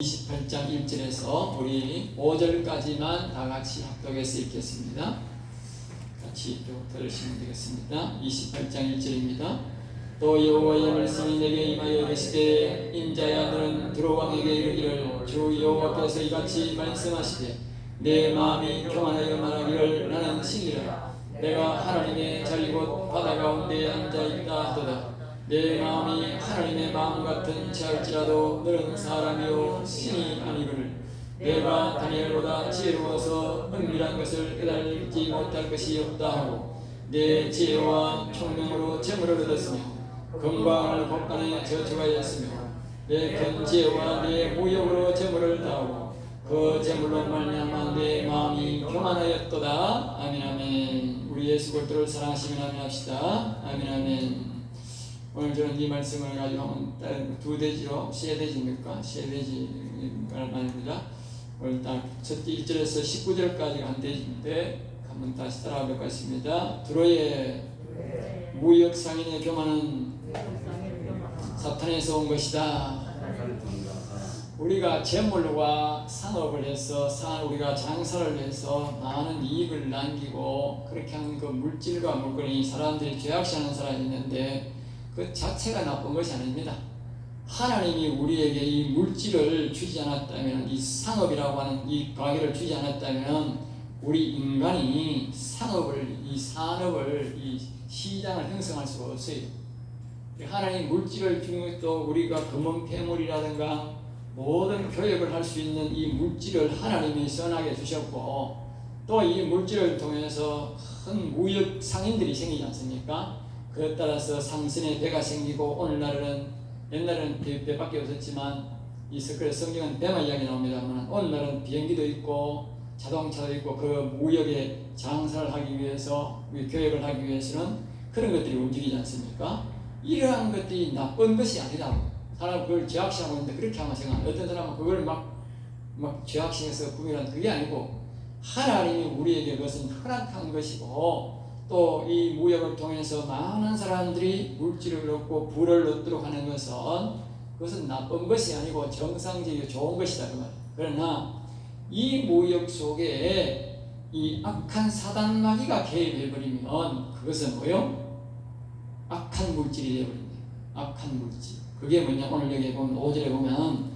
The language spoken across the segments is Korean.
28장 1절에서 우리 5절까지만 다 같이 합독해서 읽겠습니다. 같이 또 들으시면 되겠습니다. 28장 1절입니다. 또 여호와의 말씀이 내게 임하여 이르시되 인자야 너는 두로왕에게 이르기를 주 여호와께서 이같이 말씀하시되 내 마음이 교만하여 말하기를 나는 신이라 내가 하나님의 자리 곧 바다 가운데 앉아있다 하도다. 내 마음이 하나님의 마음 같은 지할지라도 너는 사람이요 신이 아니거늘 내가 다니엘보다 지혜로워서 은밀한 것을 깨달지 못할 것이 없다 하고 내 지혜와 총명으로 재물을 얻었으며 건강을 곳간에 저축하였으며 내 큰 지혜와 내 무역으로 재물을 다하고 그 재물로 말미암아 내 마음이 교만하였도다. 아멘 아멘. 우리 예수 그리스도를 사랑하시면 아멘 합시다. 아멘 아멘. 오늘 저는 이 말씀을 가지고 한번 두 대지로 세 대지입니까? 세 대지를 말입니다. 오늘 딱 첫 1절에서 19절까지가 한 대지인데 한번 다시 따라가 뵙겠습니다. 두로의 무역 상인의 교만은 사탄에서 온 것이다. 우리가 재물과 상업을 해서 우리가 장사를 해서 많은 이익을 남기고 그렇게 하는 그 물질과 물건이 사람들이 죄악시하는 사람이 있는데 그 자체가 나쁜 것이 아닙니다. 하나님이 우리에게 이 물질을 주지 않았다면, 이 상업이라고 하는 이 가게를 주지 않았다면 우리 인간이 이 산업을, 이 시장을 형성할 수가 없어요. 하나님 물질을 주는 것도 우리가 금은 폐물이라든가 모든 교육을 할 수 있는 이 물질을 하나님이 선하게 주셨고 또 이 물질을 통해서 큰 무역 상인들이 생기지 않습니까? 그에 따라서 상선의 배가 생기고 오늘날은 옛날에는 배밖에 없었지만 이 성경은 배만 이야기 나옵니다만 오늘날은 비행기도 있고 자동차도 있고 그 무역의 장사를 하기 위해서 교역을 하기 위해서는 그런 것들이 움직이지 않습니까? 이러한 것들이 나쁜 것이 아니라고 사람은 그걸 죄악시하고 있는데 그렇게 하면 생각합니다. 어떤 사람은 그걸 막 죄악시해서 구별하는 그게 아니고 하나님이 우리에게 그것은 허락한 것이고 또 이 무역을 통해서 많은 사람들이 물질을 얻고 부를 얻도록 하는 그것은 나쁜 것이 아니고 정상적이고 좋은 것이다 그 말이에요. 그러나 이 무역 속에 이 악한 사단 마귀가 개입해버리면 그것은 뭐요? 악한 물질이 되어버립니다. 악한 물질. 그게 뭐냐? 오늘 여기 보면 5절에 보면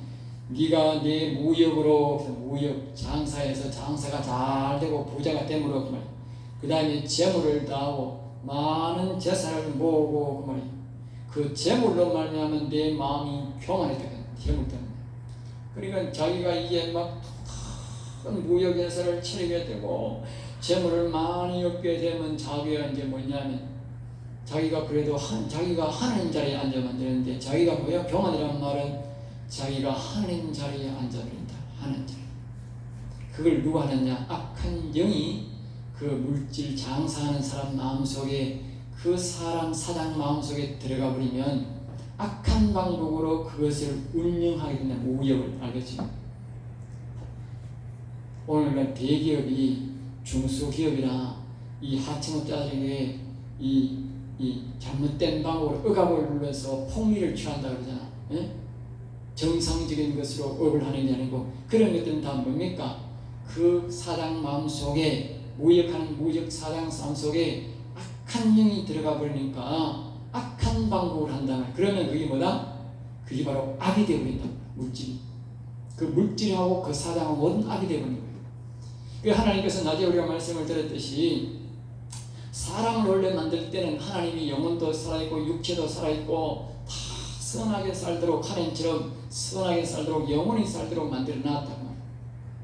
네가 내 무역으로 무역 장사해서 장사가 잘 되고 부자가 됨으로 그 말이에요. 그 다음에 재물을 다하고 많은 재산을 모으고 그 말이에요. 그 재물로 말미암아 내 마음이 교만해졌다. 재물 때문에. 그러니까 자기가 이제 막 큰 무역 회사를 차리게 되고 재물을 많이 얻게 되면 자기가 이제 뭐냐면 자기가 그래도 자기가 하나님 자리에 앉아만 되는데 자기가 뭐야? 교만이라는 말은 자기가 하나님 자리에 앉아버린다. 하나님 자리. 그걸 누가 하느냐? 악한 영이 그 물질 장사하는 사람 마음속에 그 사람 사장 마음속에 들어가 버리면 악한 방법으로 그것을 운영하게 된다는 우역을 알겠죠? 오늘날 대기업이 중소기업이나 이 하청업자들에게 이 잘못된 방법으로 억압을 눌러서 폭리를 취한다 그러잖아. 예? 정상적인 것으로 업을 하는 게 아니고 그런 것들은 다 뭡니까? 그 사장 마음속에 무역하는 무역 사장 마음속에 악한 영이 들어가 버리니까 악한 방법을 한다면 그러면 그게 뭐다? 그게 바로 악이 되어버린다. 물질이. 그 물질하고 그 사장은 모든 악이 되어버리는 거예요. 그 하나님께서 낮에 우리가 말씀을 들었듯이 사람을 원래 만들 때는 하나님이 영혼도 살아있고 육체도 살아있고 다 선하게 살도록 하나님처럼 선하게 살도록 영혼이 살도록 만들어 놨단 말이에요.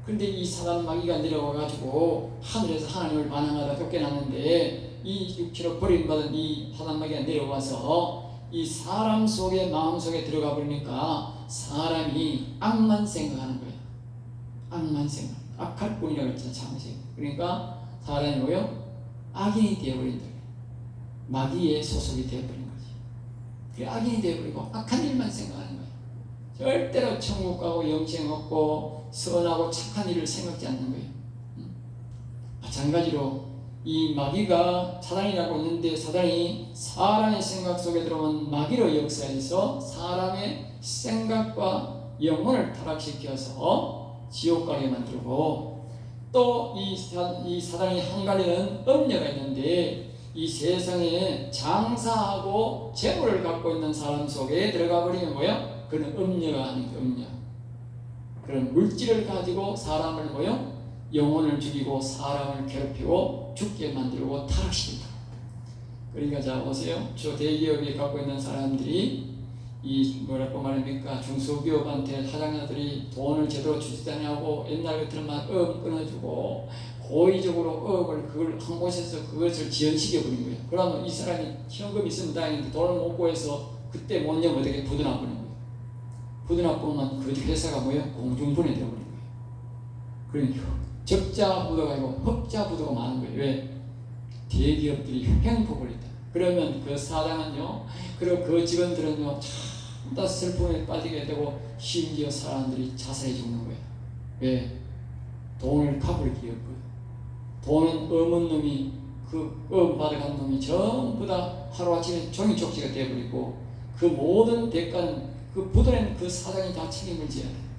그런데 이 사단 마귀가 내려와가지고 하늘에서 하나님을 반항하다 쫓겨났는데 이 육체로 버림받은 이 사단 마귀가 내려와서 이 사람 속에 마음속에 들어가 버리니까 사람이 악만 생각하는 거예요. 악만 생각. 악할 뿐이라고 했잖아. 잠시. 그러니까 사람이 뭐요? 악인이 되어버린다. 마귀의 소속이 되어버린 거지. 그 악인이 되어버리고 악한 일만 생각하는 거예요. 절대로 천국 가고 영생 얻고 선하고 착한 일을 생각지 않는 거예요. 마찬가지로 이 마귀가 사단이라고 있는데 사단이 사람의 생각 속에 들어오면 마귀로 역사해서 사람의 생각과 영혼을 타락시켜서 지옥 가게 만들고, 또 이 사단이 한가리는 음녀가 있는데 이 세상에 장사하고 재물을 갖고 있는 사람 속에 들어가 버리면 뭐야? 그는 음녀가 아닌 음녀. 그런 물질을 가지고 사람을 뭐요? 영혼을 죽이고 사람을 괴롭히고 죽게 만들고 타락시킨다. 그러니까 자 보세요. 저 대기업이 갖고 있는 사람들이 이 뭐라고 말합니까? 중소기업한테 사장자들이 돈을 제대로 주지도 않냐고 옛날 같으면 끊어주고 고의적으로 그걸 한 곳에서 그것을 지연시켜 버린 거예요. 그러면 이 사람이 현금 있으면 다행인데 돈을 못 구해서 그때 못 내면 어떻게 부도나 버린 거예요. 부도나 보면 그 회사가 뭐예요? 공중분해 되어 버린 거예요. 그러니까 적자 부도가 아니고 흑자 부도가 많은 거예요. 왜? 대기업들이 횡포를 했다. 그러면 그 사장은요, 그리고 그 직원들은요, 참 다 슬픔에 빠지게 되고 심지어 사람들이 자살해 죽는 거예요. 왜? 돈을 갚을 게 없고요. 돈은 없는 놈이 그 받아간 놈이 전부 다 하루아침에 종이쪽지가 되어버리고 그 모든 대가는 그 부도낸 그 사장이 다 책임을 져야 돼요.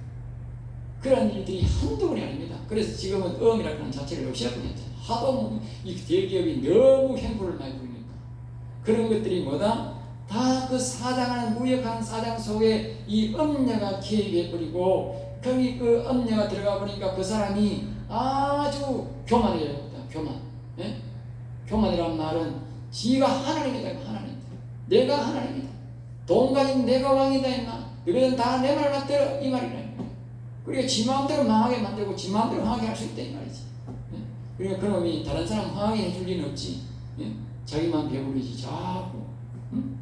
그런 일들이 한두 번이 아닙니다. 그래서 지금은 음이라는 하는 자체를 없애버렸잖아요. 하도 이 대기업이 너무 횡포를 많이 부리니까 그런 것들이 뭐다? 다 그 사장하는 무역하는 사장 속에 이 음녀가 개입해버리고 거기 그 음녀가 들어가 보니까 그 사람이 아주 교만해요. 교만. 예? 교만이란 말은 지가 하나님이다. 하나님. 내가 하나님이다. 돈 가진 내가 왕이다. 임마. 이거는 다 내 말 맞대로 이 말이네. 그러니까 지 마음대로 망하게 만들고 지 마음대로 망하게 할 수 있다 이 말이지. 예? 그러니까 그놈이 다른 사람 망하게 해줄 리는 없지. 예? 자기만 배부르지 자꾸. 응?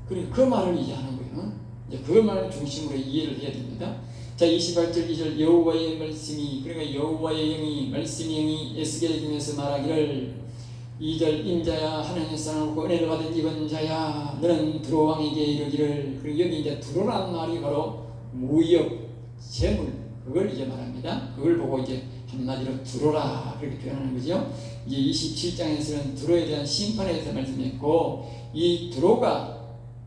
그러니까 그 말을 이제 하는 거예요. 이제 그 말을 중심으로 이해를 해야 됩니다. 자, 28절 2절 여호와의 말씀이, 그러니까 여호와의 영이, 말씀의 영이 에스겔 중에서 말하기를 2절 인자야 하나님의 사랑을 은혜를 받은 입은 자야 너는 두로 왕에게 이르기를. 그리고 여기 이제 두로라는 말이 바로 무역, 재물, 그걸 이제 말합니다. 그걸 보고 이제 한마디로 두로라 그렇게 표현하는 거죠. 이제 27장에서는 두로에 대한 심판에 대해서 말씀했고, 이 두로가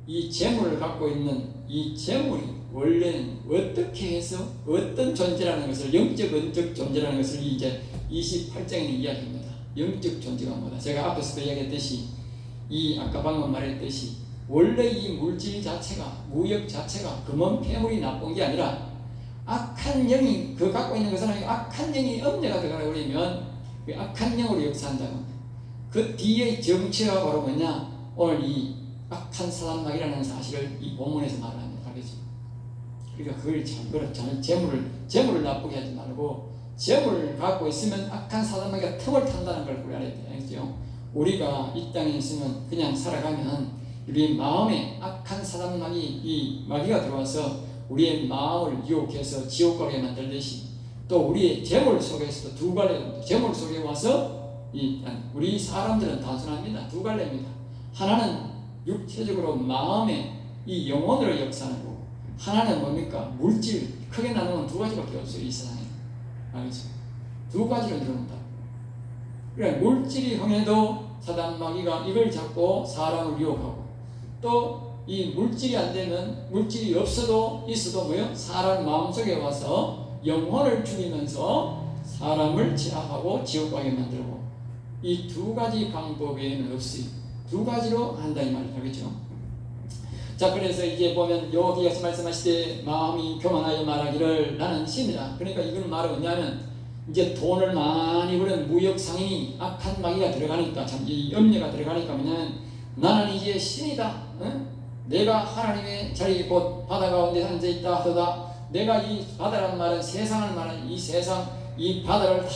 이 재물을 갖고 있는 이 재물이 원래는 어떻게 해서 어떤 존재라는 것을, 영적 은적 존재라는 것을 이제 28장에는 이야기합니다. 영적 존재가 뭐다? 제가 앞에서도 이야기했듯이, 이 아까 방금 말했듯이 원래 이 물질 자체가, 무역 자체가 금은 폐물이 나쁜 게 아니라 악한 영이, 그 갖고 있는 그 사람이 악한 영이 음녀가 들어가 버리면 그 악한 영으로 역사한다고. 그 뒤에 정체가 바로 뭐냐? 오늘 이 악한 사단막이라는 사실을 이 본문에서 말합니다. 알겠죠? 그러니까 그걸 참 재물을 나쁘게 하지 말고, 재물을 갖고 있으면 악한 사단마귀가 틈을 탄다는 걸 우리 알아야 돼요. 알겠죠? 우리가 이 땅에 있으면 그냥 살아가면 우리 마음에 악한 사단마귀, 이 마귀가 들어와서 우리의 마음을 유혹해서 지옥 가게 만들듯이, 또 우리의 재물 속에서도 두 갈래, 재물 속에 와서 우리 사람들은 단순합니다. 두 갈래입니다. 하나는 육체적으로 마음에 이 영혼으로 역사하는 거고, 하나는 뭡니까? 물질. 크게 나누면 두 가지밖에 없어요. 이 세상에. 알겠죠? 두 가지로 이루는다. 그래, 물질이 흥해도 사단 마귀가 이걸 잡고 사람을 유혹하고, 또 이 물질이 안 되면, 물질이 없어도 있어도 뭐요? 사람 마음속에 와서 영혼을 죽이면서 사람을 제압하고 지옥 가게 만들고, 이 두 가지 방법 외에는 없어요. 두 가지로 한다 이 말이죠. 알겠죠? 자, 그래서 이제 보면 여기에서 말씀하시되 마음이 교만하여 말하기를 나는 신이라. 그러니까 이건 말은 뭐냐면, 이제 돈을 많이 버는 무역 상인이 악한 마귀가 들어가니까, 참 이 염려가 들어가니까 뭐냐면, 나는 이제 신이다. 응? 내가 하나님의 자리 곧 바다 가운데 앉아있다 하도다. 내가 이 바다란 말은 세상을 말하는 이 세상, 이 바다를 다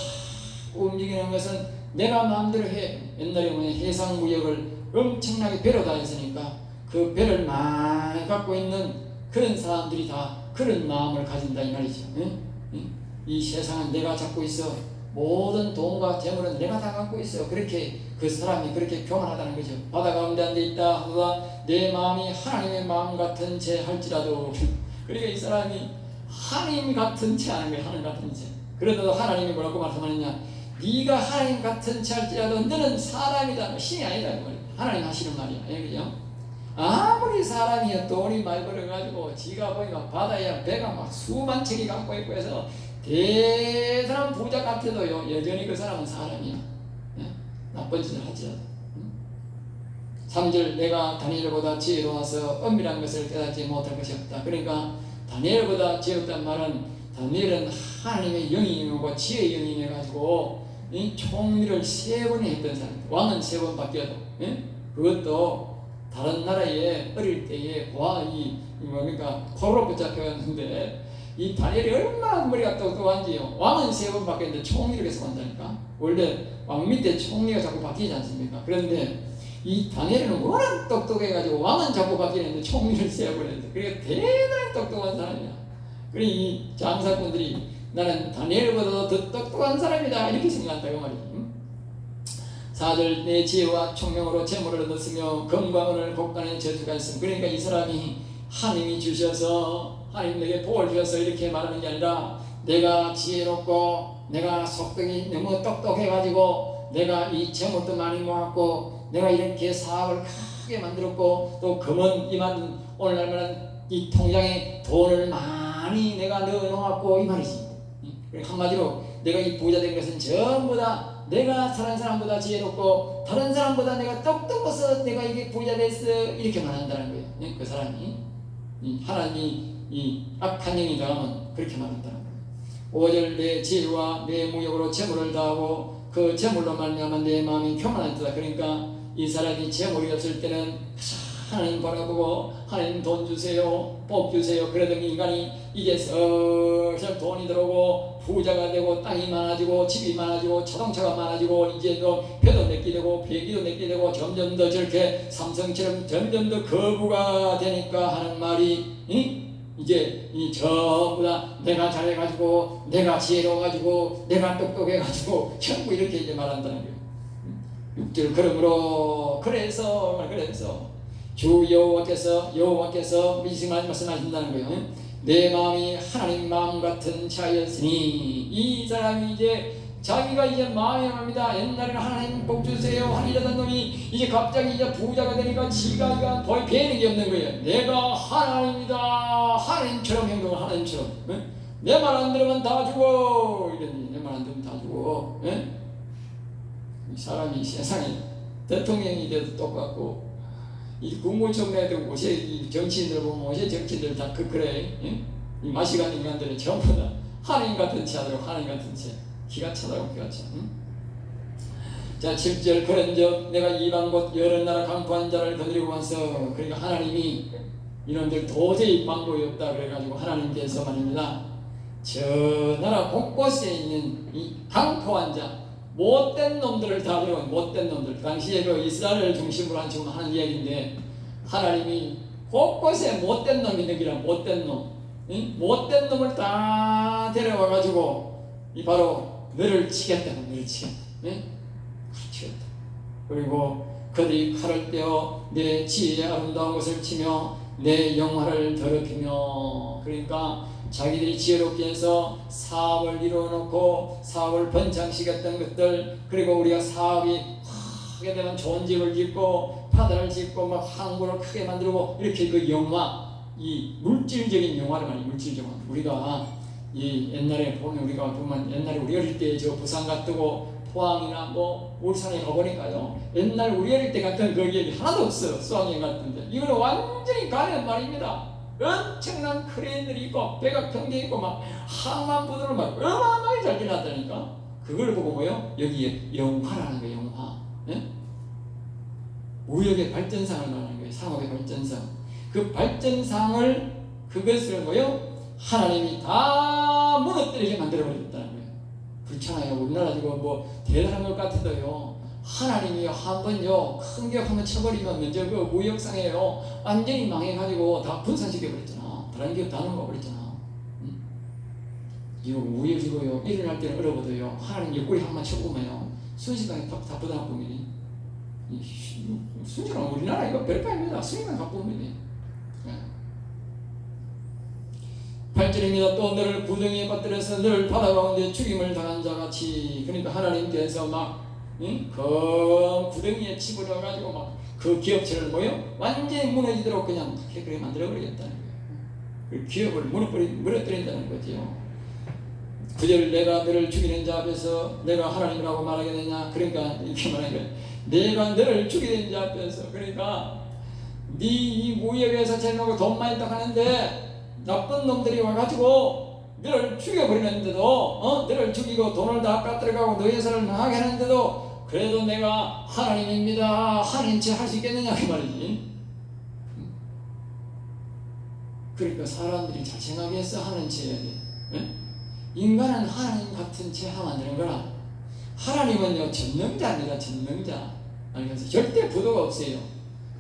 움직이는 것은 내가 마음대로 해. 옛날에 보면 해상무역을 엄청나게 배로 다 했으니까 그 배를 많이 갖고 있는 그런 사람들이 다 그런 마음을 가진다 이 말이죠. 이 세상은 내가 잡고 있어. 모든 돈과 재물은 내가 다 갖고 있어. 그렇게 그 사람이 그렇게 교만하다는 거죠. 바다 가운데 앉아있다 하도다. 내 마음이 하나님의 마음 같은 채 할지라도. 그러니까 이 사람이 하나님 같은 채 하는 거예요. 하나님 같은 채. 그러다도 하나님이 뭐라고 말씀하느냐? 네가 하나님 같은 채 할지라도 너는 사람이다. 신이 아니다. 하나님 하시는 말이야. 그죠? 아무리 사람이 돈이 많이 벌어가지고 지가 보니까 바다에 배가 막 수만 척이 갖고 있고 해서 대단한 부자 같아도요, 여전히 그 사람은 사람이야. 예? 나쁜 짓을 하지 않아. 3절 내가 다니엘보다 지혜로워서 엄밀한 것을 깨닫지 못할 것이 없다. 그러니까 다니엘보다 지혜롭단 말은 다니엘은 하나님의 영이고 지혜의 영이 해가지고 이 총리를 3번 했던 사람. 왕은 3번 바뀌어도 그것도 다른 나라에 어릴 때에 그러니까 코로 붙잡혀갔는데 이 다니엘이 얼마나 머리가 똑똑한지요. 왕은 3번 바뀌었는데 총리를 계속 한다니까. 원래 왕 밑에 총리가 자꾸 바뀌지 않습니까? 그런데 이 다니엘은 워낙 똑똑해가지고 왕은 자꾸 바뀌는데 총리를 3번 했는데 그러니까 대단히 똑똑한 사람이야. 그러니 이 장사꾼들이 나는 다니엘보다 더 똑똑한 사람이다 이렇게 생각한다고 말이지. 4절 내 지혜와 총명으로 재물을 얻었으며 금과 은을 곡간에 저주가 있음. 그러니까 이 사람이 하나님이 주셔서 하나님 내게 복을 주셔서 이렇게 말하는 게 아니라 내가 지혜롭고 내가 속덕이 너무 똑똑해가지고 내가 이 재물도 많이 모았고 내가 이렇게 사업을 크게 만들었고 또 금은 이만 오늘날은 이 통장에 돈을 많이 내가 넣어놓았고 이 말이지. 한마디로 내가 이 부자 된 것은 전부 다 내가 다른 사람보다 지혜롭고 다른 사람보다 내가 똑똑해서 내가 이게 부자 됐어 이렇게 말한다는 거예요. 그 사람이 하나님이 이 악한 영이 당하면 그렇게 말한다는 거예요. 5절 내 지혜와 내 무역으로 재물을 다하고 그 재물로 말미암아 내 마음이 교만하였다. 그러니까 이 사람이 재물이 없을 때는 하나님 바라보고 하나님 돈 주세요 복 주세요 그러던 인간이 이제 슬슬 돈이 들어오고 부자가 되고 땅이 많아지고 집이 많아지고 자동차가 많아지고 이제 또 표도 내게 되고 비행기도 내게 되고 점점 더 저렇게 삼성처럼 점점 더 거부가 되니까 하는 말이 이제 이 전부 다 내가 잘해가지고 내가 지혜로워가지고 내가 똑똑해가지고 전부 이렇게 이제 말한다는 거예요. 6절 그러므로 그래서 주 여호와께서 이 말씀하신다는 거예요. 내 마음이 하나님 마음 같은 자였으니 이 사람이 이제 자기가 이제 마음이 합니다. 옛날에는 하나님 복 주세요 하려던 놈이 이제 갑자기 이제 부자가 되니까 지가 거의 배는 게 없는 거예요. 내가 하나님이다 하나님처럼 행동을 하나님처럼 내 말 안 들으면 다 죽어 이러니 내 말 안 들으면 다 죽어. 이 사람이 세상에 대통령이 돼도 똑같고 이 국무총리도 옷에 이 정치인들 보면 옷에 정치인들 다 그래. 이 마시간 인간들은 전부 다 하나님 같은 자들로 하나님 같은 자 기가 차다고 기가 차. 자 7절 그런즉 내가 이방 곧 여러 나라 강포한 자를 거느리고 와서 그러니까 하나님이 이놈들 도저히 방법이 없다 그래가지고 하나님께서 말입니다. 저 나라 곳곳에 있는 이 강포한 자 못된 놈들을 다 데려온 못된 놈들. 당시에 그 이스라엘을 중심으로 한 지금 하는 이야기인데 하나님이 곳곳에 못된 놈이 있기라 못된 놈, 못된 놈을 다 데려와가지고 이 바로 너를 치겠다, 너를 치겠다, 치겠다. 그리고 그들이 칼을 떼어 내 지혜의 아름다운 것을 치며 내 영화를 더럽히며 그러니까. 자기들이 지혜롭게 해서 사업을 이루어놓고 사업을 번창시켰던 것들 그리고 우리가 사업이 크게 되면 좋은 집을 짓고 파다를 짓고 막 항구를 크게 만들고 이렇게 그 영화 이 물질적인 영화를 말이에요. 물질적인 우리가 이 옛날에 보면 우리가 보면 옛날에 우리 어릴 때 저 부산 갔다고 포항이나 뭐 울산에 가보니까요 옛날 우리 어릴 때 같은 거기에 하나도 없어요. 수학여행 같은데 이거는 완전히 가면 말입니다. 엄청난 크레인들이 있고 배가 평게 있고 막 항만부두를 막 어마어마하게 잘 지났다니까. 그걸 보고 뭐요? 여기에 영화라는 거예요. 영화. 무역의 발전상을 말하는 거예요. 상업의 발전상. 그 발전상을 그것을 뭐요? 하나님이 다 무너뜨리게 만들어버렸다는 거예요. 그렇잖아요. 우리나라 지금 뭐 대단한 것 같아도요. 하나님이 한번요 큰 기업 한번 쳐버리면 먼저 그 무역상에요 완전히 망해가지고 다 분산시켜버렸잖아. 다른 기업 다 넘어버렸잖아. 이거 무역이고요 일어날 때는 어려워도요 하나님 옆구리 한번 쳐보면요 순식간에 다 부담합니다. 순식간 우리나라 이거 별거 아닙니다. 순식간 바쁩니다. 8절입니다. 또 너를 구덩이에 빠뜨려서 너를 바다 가운데 죽임을 당한 자같이. 그러니까 하나님께서 막 구덩이에 집어넣어가지고 막 그 기업체를 뭐요? 완전히 무너지도록 그냥 그렇게 만들어버리겠다는 거예요. 그 기업을 무너뜨린다는 거지요. 그절 내가 너를 죽이는 자 앞에서 내가 하나님이라고 말하게 되냐? 그러니까 이렇게 말하는 거예요. 내가 너를 죽이는 자 앞에서, 그러니까 네 이 무역에서 재놓고 돈 많이 딱 하는데 나쁜 놈들이 와가지고 너를 죽여버리는데도 너를 죽이고 돈을 다 까뜨려가고 너의 삶을 망하게 하는데도 그래도 내가 하나님입니다, 하나님 채 할 수 있겠느냐 그 말이지. 그러니까 사람들이 잘 생각해서 하나님 채 해야 돼. 인간은 하나님 같은 채 하면 안 되는 거라. 하나님은요 전능자입니다. 전능자. 그래서 절대 부도가 없어요.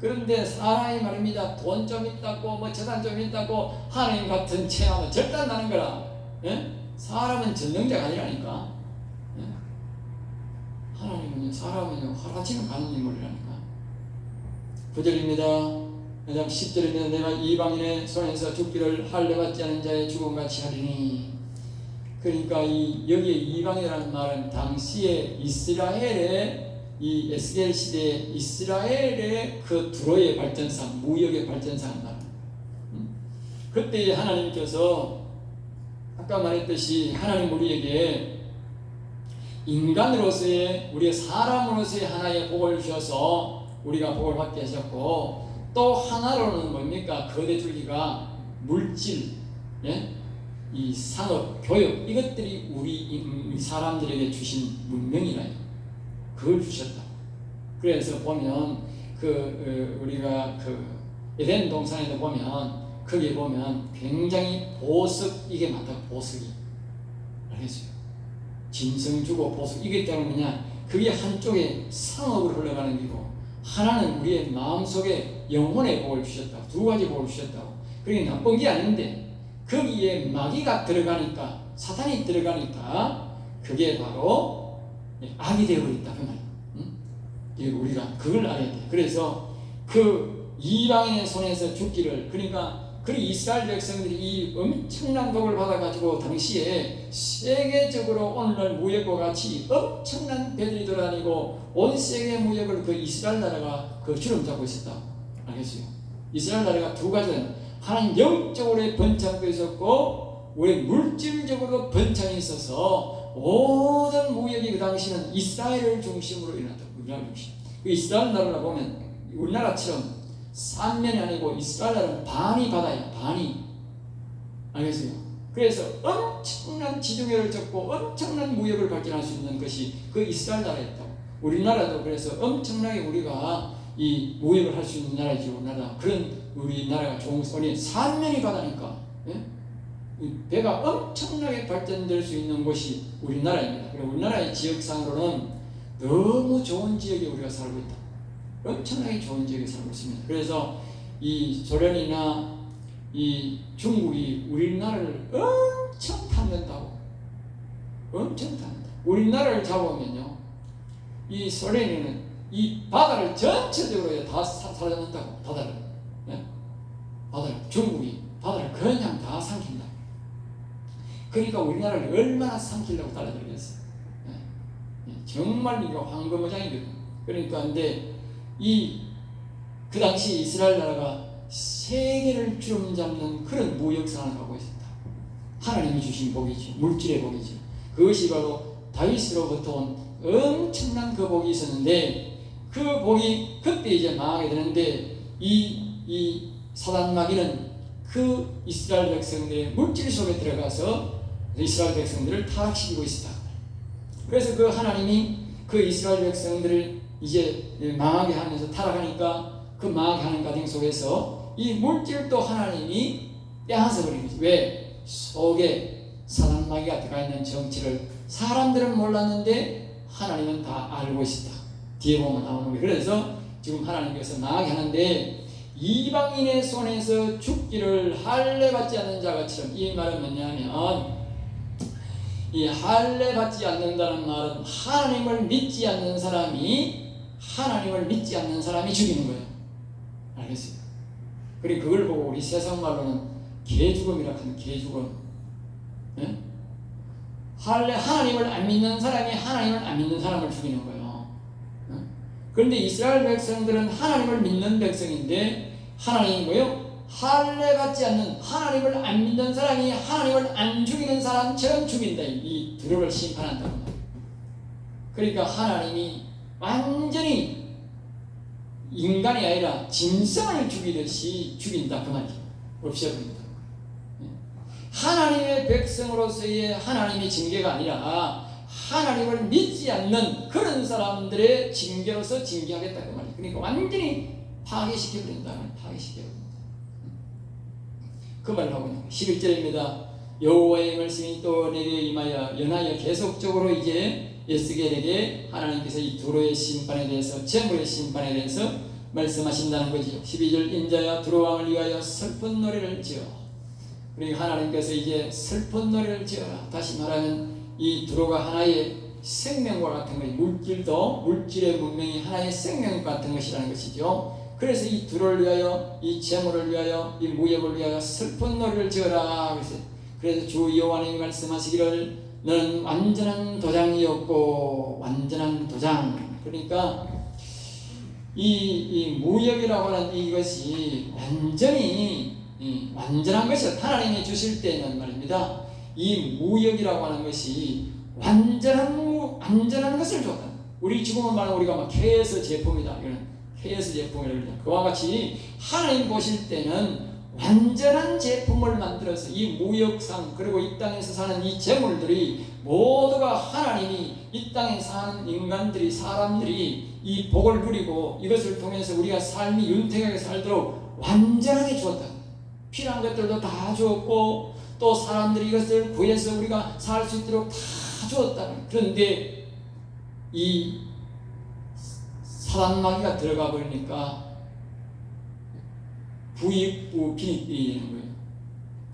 그런데 사람이 말입니다. 돈 좀 있다고 뭐 재산 좀 있다고 하나님 같은 체하면 절대 안 나는 거라. 사람은 전능자가 아니라니까. 하나님은 사람은요 하루아침에 가는 인물이라니까. 9절입니다. 그 다음 10절입니다. 내가 이방인의 손에서 죽기를 할례받지 않은 자의 죽음같이 하리니. 그러니까 여기에 이방이라는 말은 당시에 이스라엘의 이 에스겔 시대에 이스라엘의 그 두로의 발전상, 무역의 발전상을 말합니다. 그때 하나님께서 아까 말했듯이 하나님 우리에게 인간으로서의, 우리의 사람으로서의 하나의 복을 주셔서 우리가 복을 받게 하셨고, 또 하나로는 뭡니까? 거대 줄기가 물질, 이 산업, 교육, 이것들이 우리 사람들에게 주신 문명이라요. 그걸 주셨다. 그래서 보면 우리가 에덴 동산에도 보면 거기에 보면 굉장히 보석, 이게 맞다. 보석이 알겠어요. 짐승 주고 보석, 이게 때문에 뭐냐? 그게 한쪽에 상업으로 흘러가는 기고, 하나는 우리의 마음속에 영혼의 복을 주셨다. 두 가지 복을 주셨다고. 그게 나쁜 게 아닌데 거기에 마귀가 들어가니까, 사탄이 들어가니까 그게 바로 악이 되어버렸다 그 말이야. 우리가 그걸 알아야 돼. 그래서 그 이방인의 손에서 죽기를, 그러니까 그 이스라엘 백성들이 이 엄청난 복을 받아가지고 당시에 세계적으로 오늘날 무역과 같이 엄청난 배들이 돌아다니고 온 세계 무역을 그 이스라엘 나라가 그 주름 잡고 있었다. 알겠어요? 이스라엘 나라가 두 가지는, 하나는 영적으로의 번창도 있었고 우리 물질적으로 번창이 있어서 모든 무역이 그 당시는 이스라엘을 중심으로 일어났다. 우리나라 중심. 이스라엘 나라를 보면 우리나라처럼 삼면이 아니고 이스라엘 나라는 반이 바다예요. 반이. 알겠어요? 그래서 엄청난 지중해를 접고 엄청난 무역을 발전할 수 있는 것이 그 이스라엘 나라였다고. 우리나라도 그래서 엄청나게 우리가 이 무역을 할 수 있는 나라죠. 우리나라. 그런 우리나라가 좋은 소리, 삼면이 바다니까. 배가 엄청나게 발전될 수 있는 곳이 우리나라입니다. 그리고 우리나라의 지역상으로는 너무 좋은 지역에 우리가 살고 있다. 엄청나게 좋은 지역에 살고 있습니다. 그래서 이 소련이나 이 중국이 우리나라를 엄청 탐낸다고. 엄청 탐낸다. 우리나라를 잡으면요, 이 소련이는 이 바다를 전체적으로 다 사려놓는다고. 바다를. 바다를, 중국이 바다를 그냥 다 삼킨다. 그러니까 우리나라를 얼마나 삼키려고 달려들겠어요. 정말 이거 황금어장이거든요. 그러니까 근데 그 당시 이스라엘 나라가 세계를 주름잡는 그런 무역상을 하고 있었다. 하나님이 주신 복이죠. 물질의 복이죠. 그것이 바로 다윗으로부터 온 엄청난 그 복이 있었는데, 그 복이 그때 이제 망하게 되는데, 이 사단 마귀는 그 이스라엘 백성들의 물질 속에 들어가서 이스라엘 백성들을 타락시키고 있었다. 그래서 그 하나님이 그 이스라엘 백성들을 이제 망하게 하면서 타락하니까 그 망하게 하는 과정 속에서 이 물질도 하나님이 빼앗아 버린 거지. 왜? 속에 사단 마귀가 들어가 있는 정치를 사람들은 몰랐는데 하나님은 다 알고 있었다. 뒤에 보면 나오는 거예요. 그래서 지금 하나님께서 망하게 하는데, 이방인의 손에서 죽기를 할례받지 않는 자가처럼, 이 말은 뭐냐면, 이 할례받지 않는다는 말은 하나님을 믿지 않는 사람이 죽이는 거예요. 알겠어요? 그리고 그걸 보고 우리 세상 말로는 개죽음이라고 하는 개죽음. 하나님을 안 믿는 사람이 하나님을 안 믿는 사람을 죽이는 거예요. 그런데 이스라엘 백성들은 하나님을 믿는 백성인데 하나님이 뭐요? 할례 받지 않는, 하나님을 안 믿는 사람이 하나님을 안 죽이는 사람처럼 죽인다. 이 두로를 심판한다고 말이에요. 그러니까 하나님이 완전히 인간이 아니라 짐승을 죽이듯이 죽인다 그 말이죠. 없애버린다. 하나님의 백성으로서의 하나님의 징계가 아니라 하나님을 믿지 않는 그런 사람들의 징계로서 징계하겠다 그 말이에요. 그러니까 완전히 파괴시켜버린다. 파괴시켜버린다. 그 말을 하고 있는 거예요. 11절입니다. 여호와의 말씀이 또 내게 임하여 연하여 계속적으로 이제 에스겔에게 하나님께서 이 두로의 심판에 대해서, 재물의 심판에 대해서 말씀하신다는 거죠. 12절 인자야 두로 왕을 위하여 슬픈 노래를 지어. 그러니까 하나님께서 이제 슬픈 노래를 지어라. 다시 말하면 이 두로가 하나의 생명과 같은 거예요. 물질도 물질의 문명이 하나의 생명 같은 것이라는 것이죠. 그래서 이 두로를 위하여, 이 재물을 위하여, 이 무역을 위하여 슬픈 노래를 지어라. 그래서 주 여호와님이 말씀하시기를 너는 완전한 도장이었고, 완전한 도장. 그러니까 이 무역이라고 하는 이것이 완전히 완전한 것이 하나님이 주실 때는 말입니다. 이 무역이라고 하는 것이 완전한 것을 줬다. 우리 지금은 말하면 우리가 막 KS 제품이다. 이거는 KS 제품이라고 그러죠. 그와 같이 하나님 보실 때는 완전한 제품을 만들어서 이 무역상, 그리고 이 땅에서 사는 이 재물들이 모두가 하나님이 이 땅에 사는 인간들이, 사람들이 이 복을 누리고 이것을 통해서 우리가 삶이 윤택하게 살도록 완전하게 주었다. 필요한 것들도 다 주었고 또 사람들이 이것을 구해서 우리가 살 수 있도록 다 주었다. 그런데 이 사단마귀가 들어가 버리니까 부익부 빈익빈이 되는 거예요.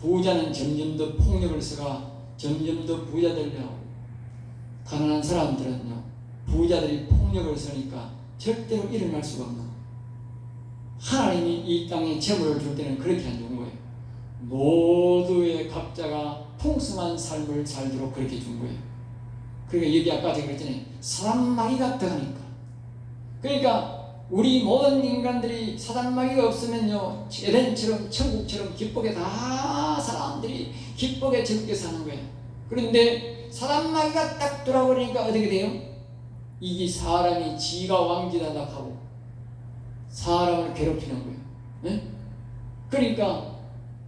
부자는 점점 더 폭력을 써가 점점 더 부자 되려고, 가난한 사람들은요 부자들이 폭력을 쓰니까 절대로 일어날 수가 없는 거예요. 하나님이 이 땅에 재물을 줄 때는 그렇게 안 준 거예요. 모두의 각자가 풍성한 삶을 살도록 그렇게 준 거예요. 그러니까 여기 아까 제가 그랬잖아요. 사단마귀가 들어가니까. 그러니까 우리 모든 인간들이 사단마귀가 없으면요 에덴처럼 천국처럼 기쁘게 다 사람들이 기쁘게 즐겁게 사는 거예요. 그런데 사단마귀가 딱 돌아버리니까 어떻게 돼요? 이게 사람이 지가 왕지다 하고 사람을 괴롭히는 거예요. 네? 그러니까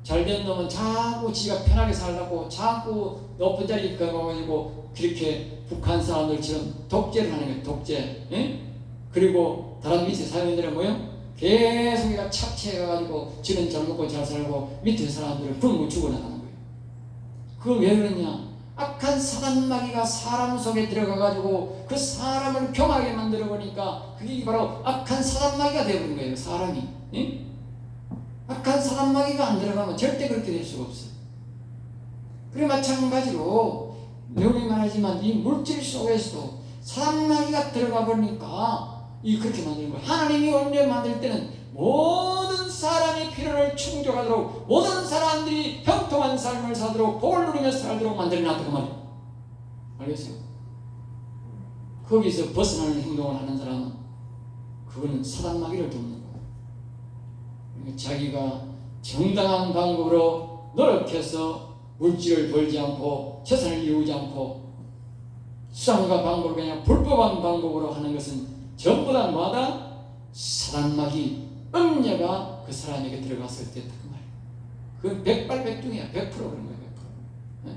잘된 놈은 자꾸 지가 편하게 살라고 자꾸 높은 자리에 가가지고 그렇게 북한 사람들처럼 독재를 하는 거예요. 독재. 네? 그리고 다른 밑에 사람들은 뭐요? 계속 착취해가지고 지는 잘 먹고 잘 살고 밑에 사람들은 굶고 죽어나가는 거예요. 그걸 왜 그러냐? 악한 사단마귀가 사람 속에 들어가가지고 그 사람을 경하게 만들어버리니까 그게 바로 악한 사단마귀가 되어버린 거예요. 사람이. 예? 악한 사단마귀가 안 들어가면 절대 그렇게 될 수가 없어요. 그래 마찬가지로 명이 말하지만 이 물질 속에서도 사단마귀가 들어가 버리니까 이 그렇게 만드는 거예요. 하나님이 원래 만들 때는 모든 사람의 필요를 충족하도록 모든 사람들이 형통한 삶을 살도록 복을 누리며 살도록 만들어놨다 그 말이에요. 알겠어요? 거기서 벗어나는 행동을 하는 사람은 그거는 사단마귀를 돕는 거예요. 그러니까 자기가 정당한 방법으로 노력해서 물질을 벌지 않고 재산을 이루지 않고 수단과 방법을 그냥 불법한 방법으로 하는 것은 전부 다 뭐다? 사단마귀, 음녀가 그 사람에게 들어갔을 때 그 말이에요. 그건 백발백중이야. 100% 그런 거예요. 100%. 네?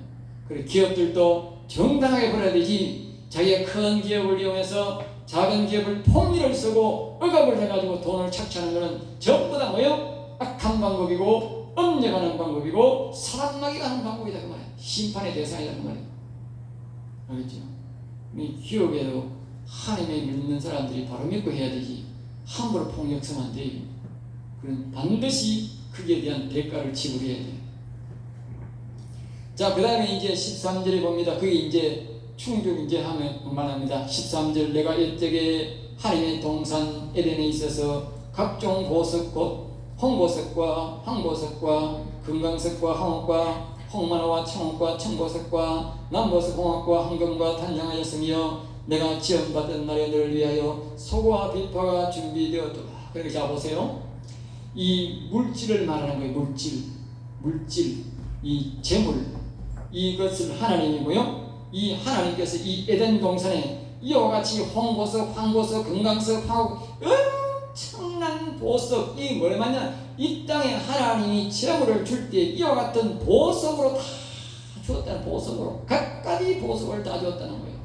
그래 기업들도 정당하게 벌어야 되지. 자기가 큰 기업을 이용해서 작은 기업을 폭리를 쓰고 억압을 해가지고 돈을 착취하는 것은 전부 다 뭐예요? 악한 방법이고 음녀가 하는 방법이고 사단마귀가 하는 방법이다 그 말이에요. 심판의 대상이다 그 말이에요. 알겠죠? 이 기업에도 하나님을 믿는 사람들이 바로 믿고 해야 되지 함부로 폭력 쓰면 안 돼요. 그건 반드시 그에 대한 대가를 지불해야 돼요. 자, 그 다음에 이제 13절에 봅니다. 그게 이제 충족 이제 하면 말합니다. 13절 내가 옛적에 하나님의 동산 에덴에 있어서 각종 보석 곧 홍보석과 황보석과 금강석과 황옥과 홍만호와 청옥과 청보석과 남보석 홍옥과 황금과 단장하였으며 내가 지원받은 날에 너를 위하여 소고와 비파가 준비되었도다. 그러니까 자 보세요. 이 물질을 말하는 거예요. 물질, 이 재물, 이것을 하나님이 뭐요? 이 하나님께서 이 에덴 동산에 이와 같이 홍보석, 황보석, 금강석, 황옥, 엄청난 보석, 이 뭐래 맞냐? 이 땅에 하나님이 재물을 줄 때 이와 같은 보석으로 다 주었다는, 보석으로 각가지 보석을 다 주었다는 거예요.